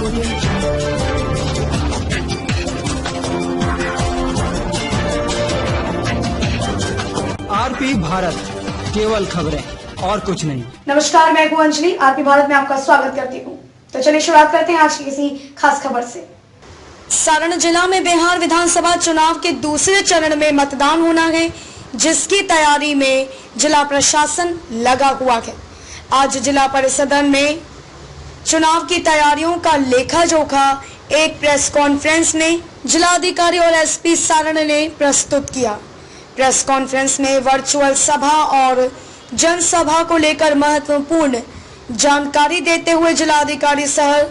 RP Bharat, केवल खबरें और कुछ नहीं। नमस्कार, मैं हूं अंजलि। आरपी भारत में आपका स्वागत करती हूं। तो चलिए शुरुआत करते हैं आज की किसी खास खबर से। सारण जिला में बिहार विधानसभा चुनाव के दूसरे चरण में मतदान होना है, जिसकी तैयारी में जिला प्रशासन लगा हुआ है। आज जिला परिषद में चुनाव की तैयारियों का लेखा जोखा एक प्रेस कॉन्फ्रेंस में जिलाधिकारी और एसपी सारण ने प्रस्तुत किया। प्रेस कॉन्फ्रेंस में वर्चुअल सभा और जनसभा को लेकर महत्वपूर्ण जानकारी देते हुए जिलाधिकारी सह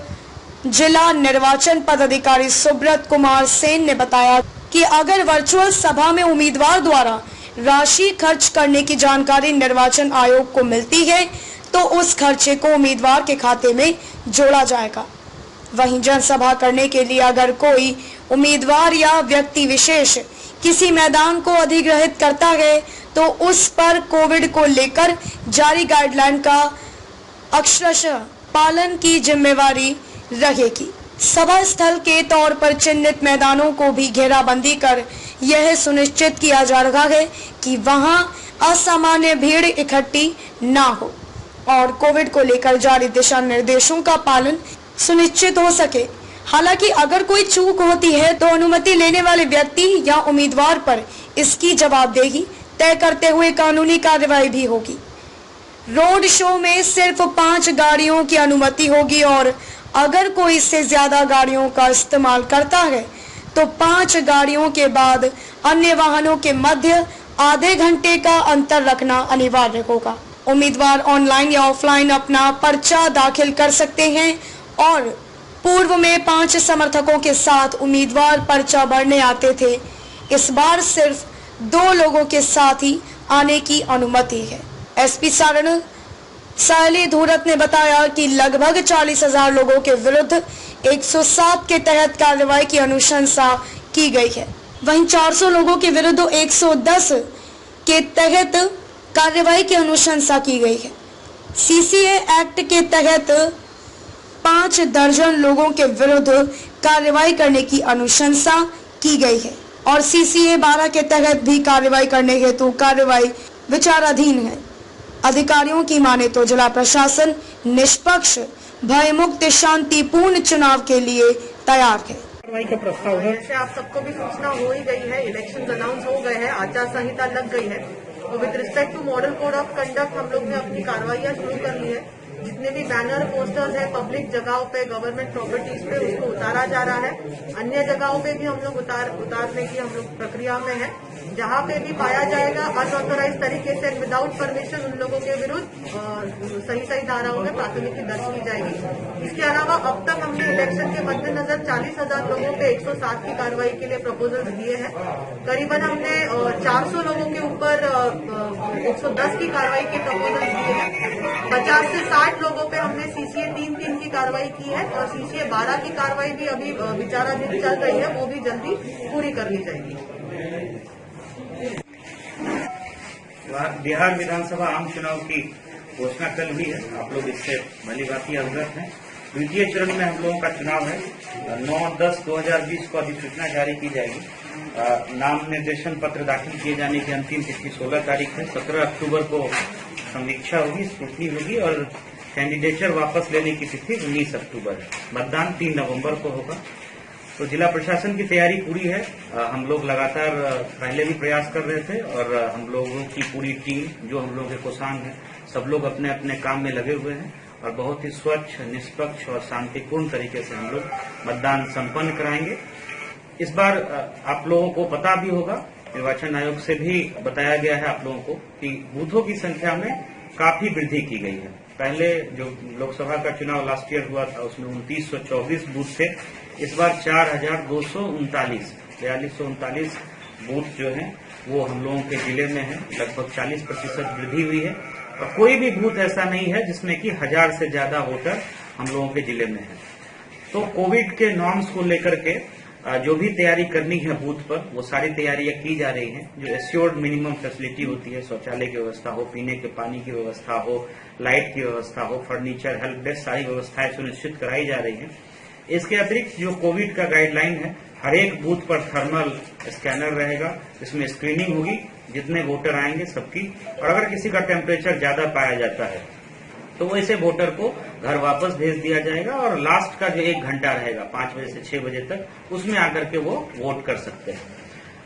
जिला निर्वाचन पदाधिकारी सुब्रत कुमार सेन ने बताया कि अगर वर्चुअल सभा में उम्मीदवार द्वारा राशि खर्च करने की जानकारी निर्वाचन आयोग को मिलती है तो उस खर्चे को उम्मीदवार के खाते में जोड़ा जाएगा। वहीं जनसभा करने के लिए अगर कोई उम्मीदवार या व्यक्ति विशेष किसी मैदान को अधिग्रहित करता है तो उस पर कोविड को लेकर जारी गाइडलाइन का अक्षरशः पालन की जिम्मेवारी रहेगी। सभा स्थल के तौर पर चिन्हित मैदानों को भी घेराबंदी कर यह सुनिश्चित किया जा रहा है कि वहां असामान्य भीड़ इकट्ठी ना हो और कोविड को लेकर जारी दिशा निर्देशों का पालन सुनिश्चित हो सके। हालांकि अगर कोई चूक होती है तो अनुमति लेने वाले व्यक्ति या उम्मीदवार पर इसकी जवाबदेही तय करते हुए कानूनी कार्रवाई भी होगी। रोड शो में सिर्फ 5 गाड़ियों की अनुमति होगी और अगर कोई इससे ज्यादा गाड़ियों का इस्तेमाल करता है तो 5 गाड़ियों के बाद अन्य वाहनों के मध्य आधे घंटे का अंतर रखना अनिवार्य होगा। उम्मीदवार ऑनलाइन या ऑफलाइन अपना पर्चा दाखिल कर सकते हैं और पूर्व में 5 समर्थकों के साथ उम्मीदवार पर्चा भरने आते थे। इस बार सिर्फ 2 लोगों के साथ ही आने की अनुमति है। एसपी सारण सायली धूरत ने बताया कि लगभग 40,000 लोगों के विरुद्ध 107 के तहत कार्रवाई की अनुशंसा की गई है। वहीं 400 लोगों के विरुद्ध 110 के तहत कार्रवाई की अनुशंसा की गई है। सीसीए एक्ट के तहत 5 दर्जन लोगों के विरुद्ध कार्रवाई करने की अनुशंसा की गई है और सीसीए 12 के तहत भी कार्रवाई करने हेतु कार्रवाई विचाराधीन है। अधिकारियों की माने तो जिला प्रशासन निष्पक्ष, भयमुक्त, शांतिपूर्ण चुनाव के लिए तैयार है। का प्रस्ताव है। जैसे आप सबको भी सूचना हो ही गई है, इलेक्शन अनाउंस हो गए हैं, आचार संहिता लग गई है। तो with respect to model code of conduct हम लोग ने अपनी कार्रवाइयां शुरू कर ली है। जितने भी बैनर पोस्टर्स है पब्लिक जगहों पे, गवर्नमेंट प्रॉपर्टीज पे, उसको उतारा जा रहा है। अन्य जगहों पे भी हम लोग उतारने की हम लोग प्रक्रिया में है। जहाँ पे भी पाया जाएगा अनऑथोराइज तरीके से विदाउट परमिशन उन लोगों के विरुद्ध सही धाराओं में प्राथमिकी दर्ज की जाएगी। इसके अलावा अब तक हमने इलेक्शन के मद्देनजर 40,000 लोगों पे 107 की कार्रवाई के लिए प्रपोजल दिए हैं। करीबन हमने 400 लोगों के ऊपर 110 की कार्रवाई के प्रपोजल दिए हैं। 50 से 60 लोगों पे हमने सीसीए 3 की कार्रवाई की है और सीसीए 12 की कार्रवाई भी अभी विचाराधीन चल रही है, वो भी जल्दी पूरी कर ली जाएगी। बिहार विधानसभा आम चुनाव की घोषणा कल हुई है, आप लोग इससे भली भांति अवगत हैं। द्वितीय चरण में हम लोगों का चुनाव है। 9/10/2020 को अधिसूचना जारी की जाएगी। नाम निर्देशन पत्र दाखिल किए जाने की अंतिम तिथि 16 तारीख है। 17 अक्टूबर को समीक्षा होगी, स्क्रूटनी होगी और कैंडिडेचर वापस लेने की तिथि 19 अक्टूबर है। मतदान 3 नवंबर को होगा। तो जिला प्रशासन की तैयारी पूरी है। हम लोग लगातार पहले भी प्रयास कर रहे थे और हम लोगों की पूरी टीम जो हम लोग के कोसांग है, सब लोग अपने अपने काम में लगे हुए हैं और बहुत ही स्वच्छ, निष्पक्ष और शांतिपूर्ण तरीके से हम लोग मतदान संपन्न कराएंगे। इस बार आप लोगों को पता भी होगा, निर्वाचन आयोग से भी बताया गया है आप लोगों को कि बूथों की संख्या में काफी वृद्धि की गई है। पहले जो लोकसभा का चुनाव लास्ट ईयर हुआ था उसमें 2924 बूथ थे। इस बार 4239 बूथ जो हैं वो हम लोगों के जिले में है। लगभग 40% वृद्धि हुई है और कोई भी बूथ ऐसा नहीं है जिसमें कि 1000 से ज्यादा वोटर हम लोगों के जिले में है। तो कोविड के नॉर्म्स को लेकर के जो भी तैयारी करनी है बूथ पर वो सारी तैयारियां की जा रही हैं। जो एश्योर्ड मिनिमम फैसिलिटी होती है, शौचालय की व्यवस्था हो, पीने के पानी की व्यवस्था हो, लाइट की व्यवस्था हो, फर्नीचर, हेल्प डेस्क, सारी व्यवस्थाएं सुनिश्चित कराई जा रही हैं। इसके अतिरिक्त जो कोविड का गाइडलाइन है, हर एक बूथ पर थर्मल स्कैनर रहेगा, इसमें स्क्रीनिंग होगी जितने वोटर आएंगे सबकी, और अगर किसी का टेम्परेचर ज्यादा पाया जाता है तो वैसे वोटर को घर वापस भेज दिया जाएगा, और लास्ट का जो 1 घंटा रहेगा 5 बजे से 6 बजे तक, उसमें आकर के वो वोट कर सकते हैं।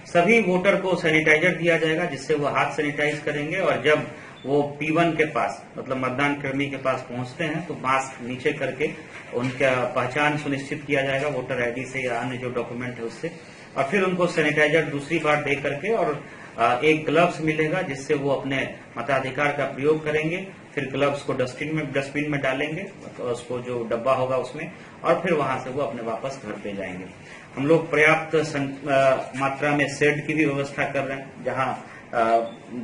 सभी वोटर को सैनिटाइजर दिया जाएगा जिससे वो हाथ सैनिटाइज करेंगे, और जब वो P1 के पास मतलब मतदान कर्मी के पास पहुंचते हैं तो मास्क नीचे करके उनका पहचान सुनिश्चित किया जाएगा वोटर आईडी से या अन्य जो डॉक्यूमेंट है उससे, और फिर उनको सैनिटाइजर दूसरी बार दे करके और एक ग्लव्स मिलेगा जिससे वो अपने मताधिकार का प्रयोग करेंगे। फिर ग्लव्स को डस्टबिन में डालेंगे, तो उसको जो डब्बा होगा उसमें, और फिर वहां से वो अपने वापस घर पे जाएंगे। हम लोग पर्याप्त मात्रा में शेड की भी व्यवस्था कर रहे हैं, जहां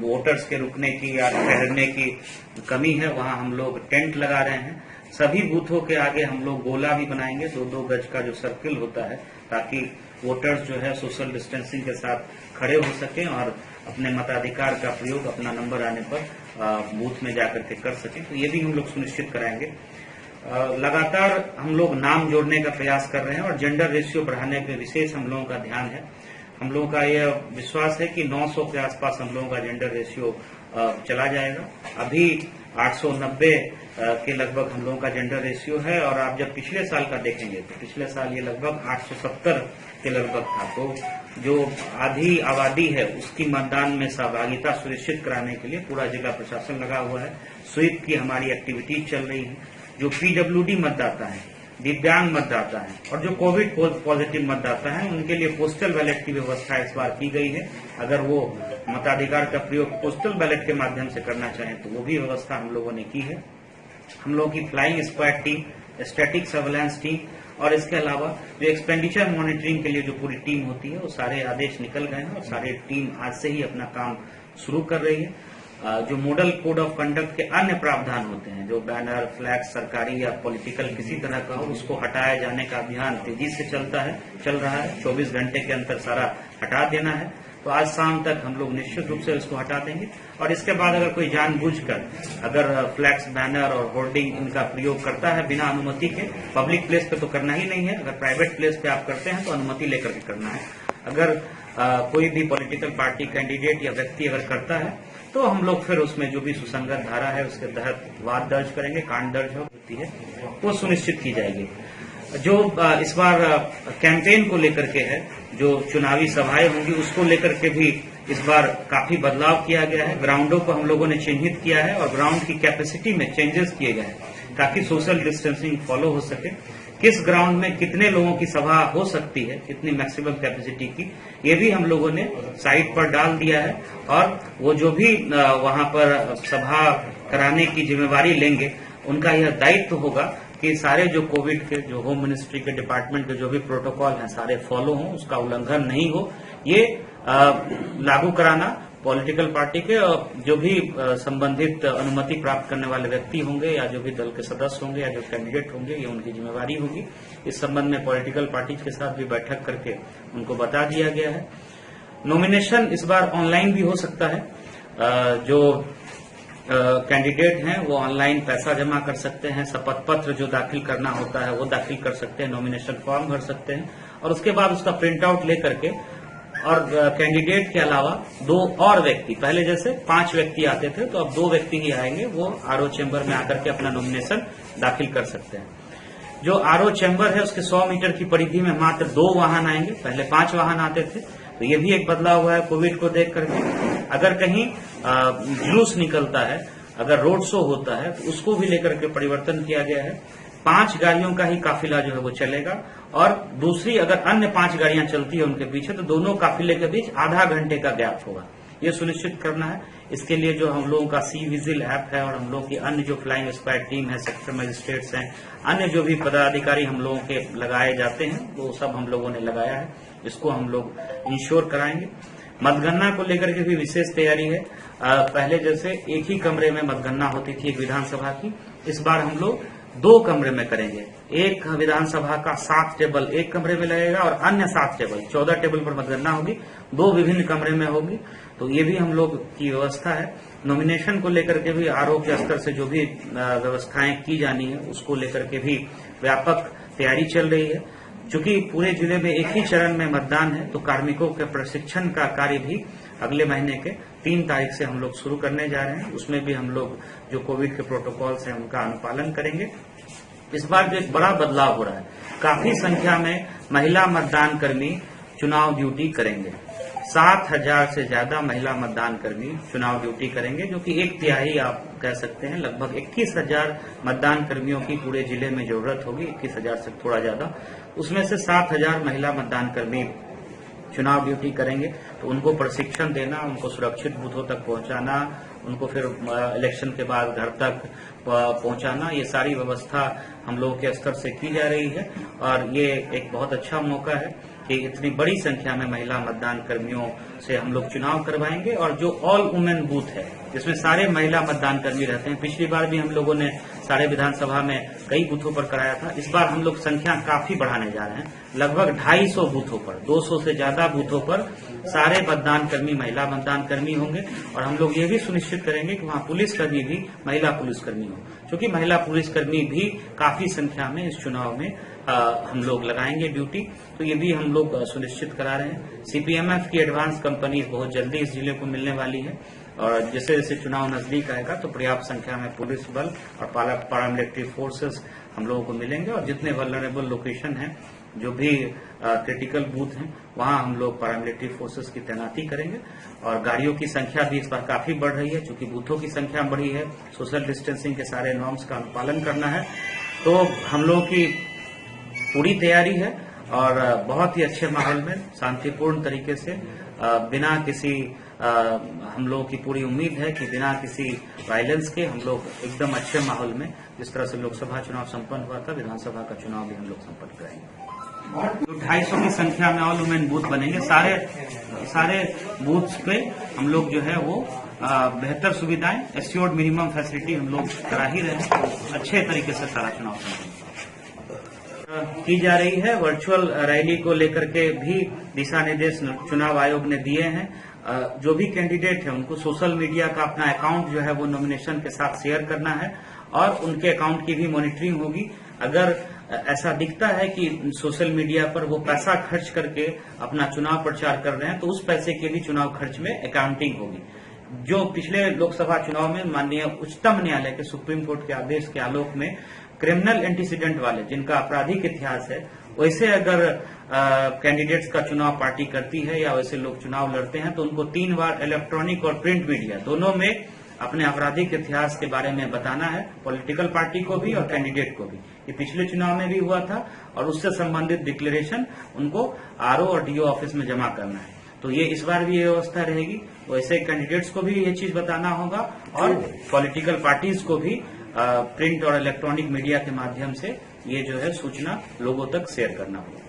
वोटर्स के रुकने की या ठहरने की कमी है वहां हम लोग टेंट लगा रहे हैं। सभी बूथों के आगे हम लोग गोला भी बनाएंगे, 2-2 गज का जो सर्किल होता है, ताकि वोटर्स जो है सोशल डिस्टेंसिंग के साथ खड़े हो सकें और अपने मताधिकार का प्रयोग अपना नंबर आने पर बूथ में जाकर के कर सकें। तो ये भी हम लोग सुनिश्चित कराएंगे। लगातार हम लोग नाम जोड़ने का प्रयास कर रहे हैं और जेंडर रेशियो बढ़ाने पे विशेष हम लोगों का ध्यान है। हम लोगों का यह विश्वास है कि 900 के आसपास हम लोगों का जेंडर रेशियो चला जाएगा। अभी 890 के लगभग हम लोगों का जेंडर रेशियो है, और आप जब पिछले साल का देखेंगे तो पिछले साल ये लगभग 870 के लगभग था। तो जो आधी आबादी है उसकी मतदान में सहभागिता सुनिश्चित कराने के लिए पूरा जिला प्रशासन लगा हुआ है। स्वीप की हमारी एक्टिविटीज चल रही है। जो PWD मतदाता है, दिव्यांग मतदाता है और जो कोविड पॉजिटिव मतदाता है, उनके लिए पोस्टल बैलेट की व्यवस्था इस बार की गई है। अगर वो मताधिकार का प्रयोग पोस्टल बैलेट के माध्यम से करना चाहें तो वो भी व्यवस्था हम लोगों ने की है। हम लोगों की flying squad team, static surveillance team और इसके अलावा जो एक्सपेंडिचर मॉनिटरिंग के लिए जो पूरी टीम होती है, वो सारे आदेश निकल गए हैं और सारी टीम आज से ही अपना काम शुरू कर रही है। जो मॉडल कोड ऑफ कंडक्ट के अन्य प्रावधान होते हैं, जो बैनर, फ्लैग सरकारी या पॉलिटिकल किसी तरह का हो, उसको हटाए जाने का अभियान तेजी से चल रहा है। 24 घंटे के अंदर सारा हटा देना है। तो आज शाम तक हम लोग निश्चित रूप से इसको हटा देंगे, और इसके बाद अगर कोई जानबूझकर अगर फ्लैक्स, बैनर और होर्डिंग इनका प्रयोग करता है बिना अनुमति के, पब्लिक प्लेस पे तो करना ही नहीं है। अगर प्राइवेट प्लेस पे आप करते हैं तो अनुमति लेकर के करना है। अगर कोई भी पॉलिटिकल पार्टी कैंडिडेट या व्यक्ति अगर करता है तो हम लोग फिर उसमें जो भी सुसंगत धारा है उसके तहत वाद दर्ज करेंगे, कांड दर्ज होती है वो सुनिश्चित की जाएगी। जो इस बार कैंपेन को लेकर के है, जो चुनावी सभाएं होंगी उसको लेकर के भी इस बार काफी बदलाव किया गया है। ग्राउंडों को हम लोगों ने चिन्हित किया है और ग्राउंड की कैपेसिटी में चेंजेस किए गए हैं ताकि सोशल डिस्टेंसिंग फॉलो हो सके। किस ग्राउंड में कितने लोगों की सभा हो सकती है, कितनी मैक्सिमम कैपेसिटी की, ये भी हम लोगों ने साइट पर डाल दिया है। और वो जो भी वहां पर सभा कराने की जिम्मेवारी लेंगे, उनका यह दायित्व होगा कि सारे जो कोविड के, जो होम मिनिस्ट्री के डिपार्टमेंट के जो भी प्रोटोकॉल हैं सारे फॉलो हों, उसका उल्लंघन नहीं हो। ये लागू कराना पॉलिटिकल पार्टी के जो भी संबंधित अनुमति प्राप्त करने वाले व्यक्ति होंगे या जो भी दल के सदस्य होंगे या जो कैंडिडेट होंगे, ये उनकी जिम्मेवारी होगी। इस संबंध में पॉलिटिकल पार्टी के साथ भी बैठक करके उनको बता दिया गया है। नॉमिनेशन इस बार ऑनलाइन भी हो सकता है। जो कैंडिडेट हैं वो ऑनलाइन पैसा जमा कर सकते हैं, शपथ पत्र जो दाखिल करना होता है वो दाखिल कर सकते हैं, नॉमिनेशन फॉर्म भर सकते हैं और उसके बाद उसका प्रिंट आउट लेकर के, और कैंडिडेट के अलावा 2 और व्यक्ति, पहले जैसे 5 व्यक्ति आते थे तो अब 2 व्यक्ति ही आएंगे, वो आरओ चैम्बर में आकर के अपना नॉमिनेशन दाखिल कर सकते हैं। जो आरओ चैम्बर है उसके 100 मीटर की परिधि में मात्र 2 वाहन आएंगे, पहले 5 वाहन आते थे। तो ये भी एक बदलाव हुआ है कोविड को देख करके। अगर कहीं जुलूस निकलता है, अगर रोड शो होता है तो उसको भी लेकर के परिवर्तन किया गया है। 5 गाड़ियों का ही काफिला जो है वो चलेगा और दूसरी अगर अन्य 5 गाड़ियां चलती है उनके पीछे तो दोनों काफिले के बीच आधा घंटे का गैप होगा। ये सुनिश्चित करना है। इसके लिए जो हम लोगों का सी विजिल ऐप है और हम लोगों की अन्य जो फ्लाइंग स्क्वाड टीम है, सेक्टर मजिस्ट्रेट्स हैं, अन्य जो भी पदाधिकारी हम लोगों के लगाए जाते हैं वो सब हम लोगों ने लगाया है। इसको हम लोग इंश्योर कराएंगे। मतगणना को लेकर के भी विशेष तैयारी है। पहले जैसे एक ही कमरे में मतगणना होती थी एक विधानसभा की, इस बार हम लोग 2 कमरे में करेंगे। एक विधानसभा का 7 टेबल एक कमरे में लगेगा और अन्य 7 टेबल 14 टेबल पर मतगणना होगी, 2 विभिन्न कमरे में होगी। तो ये भी हम लोग की व्यवस्था है। नॉमिनेशन को लेकर के भी आरओ के स्तर से जो भी व्यवस्थाएं की जानी है उसको लेकर के भी व्यापक तैयारी चल रही है। चूंकि पूरे जिले में एक ही चरण में मतदान है, तो कार्मिकों के प्रशिक्षण का कार्य भी अगले महीने के 3 तारीख से हम लोग शुरू करने जा रहे हैं। उसमें भी हम लोग जो कोविड के प्रोटोकॉल्स हैं उनका अनुपालन करेंगे। इस बार जो एक बड़ा बदलाव हो रहा है, काफी संख्या में महिला मतदान कर्मी चुनाव ड्यूटी करेंगे। 7,000 से ज्यादा महिला मतदान कर्मी चुनाव ड्यूटी करेंगे, जो कि 1/3 आप कह सकते हैं। लगभग 21,000 मतदान कर्मियों की पूरे जिले में जरूरत होगी, 21,000 से थोड़ा ज्यादा। उसमें से 7,000 महिला मतदान कर्मी चुनाव ड्यूटी करेंगे। तो उनको प्रशिक्षण देना, उनको सुरक्षित बूथों तक पहुंचाना, उनको फिर इलेक्शन के बाद घर तक पहुंचाना, ये सारी व्यवस्था हम लोगों के स्तर से की जा रही है। और ये एक बहुत अच्छा मौका है कि इतनी बड़ी संख्या में महिला मतदान कर्मियों से हम लोग चुनाव करवाएंगे। और जो ऑल वुमेन बूथ है, जिसमें सारे महिला मतदान कर्मी रहते हैं, पिछली बार भी हम लोगों ने सारे विधानसभा में कई बूथों पर कराया था। इस बार हम लोग संख्या काफी बढ़ाने जा रहे हैं। लगभग 250 बूथों पर, 200 से ज्यादा बूथों पर सारे मतदान कर्मी महिला मतदान कर्मी होंगे। और हम लोग ये भी सुनिश्चित करेंगे कि वहां पुलिसकर्मी भी महिला पुलिसकर्मी हो, क्योंकि महिला पुलिसकर्मी भी काफी संख्या में इस चुनाव में हम लोग लगाएंगे ड्यूटी। तो ये भी हम लोग सुनिश्चित करा रहे हैं। सीपीएमएफ की एडवांस कंपनी बहुत जल्दी इस जिले को मिलने वाली है। और जैसे जैसे चुनाव नजदीक आएगा तो पर्याप्त संख्या में पुलिस बल और पैरामिलिट्री फोर्सेस हम लोगों को मिलेंगे। और जितने वल्नरेबल लोकेशन हैं, जो भी क्रिटिकल बूथ हैं, वहां हम लोग पैरामिलिट्री फोर्सेस की तैनाती करेंगे। और गाड़ियों की संख्या भी इस बार काफी बढ़ रही है, चूंकि बूथों की संख्या बढ़ी है। सोशल डिस्टेंसिंग के सारे नॉर्म्स का अनुपालन करना है। तो हम लोगों की पूरी तैयारी है और बहुत ही अच्छे माहौल में शांतिपूर्ण तरीके से बिना किसी हम लोगों की पूरी उम्मीद है कि बिना किसी वायलेंस के हम लोग एकदम अच्छे माहौल में, जिस तरह से लोकसभा चुनाव संपन्न हुआ था, विधानसभा का चुनाव भी हम लोग संपन्न कराएंगे। तो 250 की संख्या में ऑल वुमेन बूथ बनेंगे। सारे बूथ्स पे हम लोग जो है वो बेहतर सुविधाएं, एश्योर्ड मिनिमम फैसिलिटी हम लोग करा ही रहे हैं। अच्छे तरीके से सारा चुनाव संपन्न की जा रही है। वर्चुअल रैली को लेकर के भी दिशा निर्देश चुनाव आयोग ने दिए हैं। जो भी कैंडिडेट है उनको सोशल मीडिया का अपना अकाउंट जो है वो नॉमिनेशन के साथ शेयर करना है और उनके अकाउंट की भी मॉनिटरिंग होगी। अगर ऐसा दिखता है कि सोशल मीडिया पर वो पैसा खर्च करके अपना चुनाव प्रचार कर रहे हैं, तो उस पैसे के भी चुनाव खर्च में अकाउंटिंग होगी। जो पिछले लोकसभा चुनाव में माननीय उच्चतम न्यायालय के सुप्रीम कोर्ट के आदेश के आलोक में क्रिमिनल एंटीसीडेंट वाले, जिनका आपराधिक इतिहास है, वैसे अगर कैंडिडेट्स का चुनाव पार्टी करती है या वैसे लोग चुनाव लड़ते हैं, तो उनको 3 बार इलेक्ट्रॉनिक और प्रिंट मीडिया दोनों में अपने आपराधिक इतिहास के बारे में बताना है, पॉलिटिकल पार्टी को भी और कैंडिडेट को भी। ये पिछले चुनाव में भी हुआ था और उससे संबंधित डिक्लेरेशन उनको आरओ और डीओ ऑफिस में जमा करना है। तो ये इस बार भी ये व्यवस्था रहेगी। वैसे कैंडिडेट्स को भी ये चीज बताना होगा और पॉलिटिकल पार्टीज को भी प्रिंट और इलेक्ट्रॉनिक मीडिया के माध्यम से ये जो है सूचना लोगों तक शेयर करना होगा।